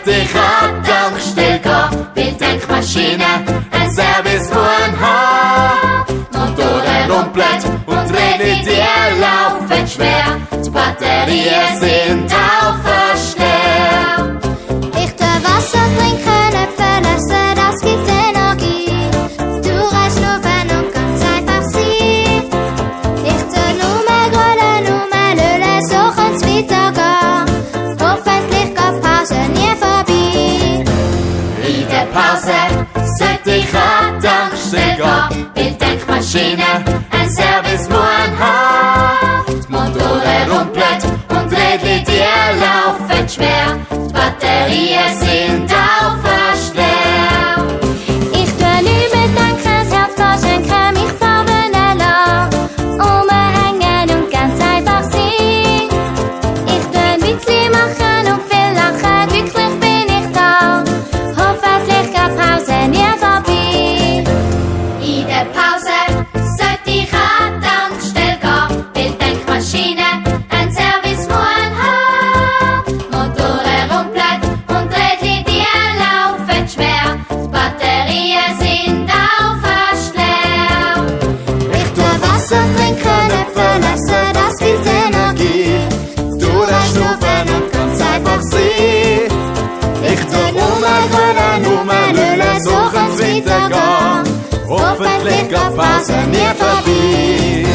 die Radtank still gehen, weil die Tankmaschine ein Service muss haben. Motoren rumpelt und Räder, die laufen schwer, die Batterien sind auf verstärkt. Ich tue Wasser trinken, Äpfel essen, das gibt Energie. Du reichst nur wenn und ganz einfach sein. Ich tue nur mehr Grollen, nur mehr Lüllen, so kann's weitergehen. Hoffentlich geht die Pause nie vorbei. In der Pause sollte ich an die Tankstelle gehen, weil die Tankmaschine ein Service muss haben. Die Motoren rumpelt und Räder, die laufen schwer, die Batterien sind auf verstärkt. Ich tue nicht mehr denken, das Herz verschenken, mich fahr schneller. Umhängen und ganz einfach sein. Ich tue ein bisschen machen und viel lachen, glücklich bin ich da. Hoffentlich geht die Pause nie vorbei. In der Pause sollte ich an die Tankstelle gehen, weil die Tankmaschine ein Service muss haben. Motoren rumpelt und Räder, die laufen schwer, die Batterien sind auf verstärkt. Ich tue Wasser trinken, Äpfel essen, das gibt Energie. Du darfst rufen und ganz einfach sein. Ich tue Grollen, Lüllen, so kann's weitergehen. Hoffentlich geht die Pause nie vorbei.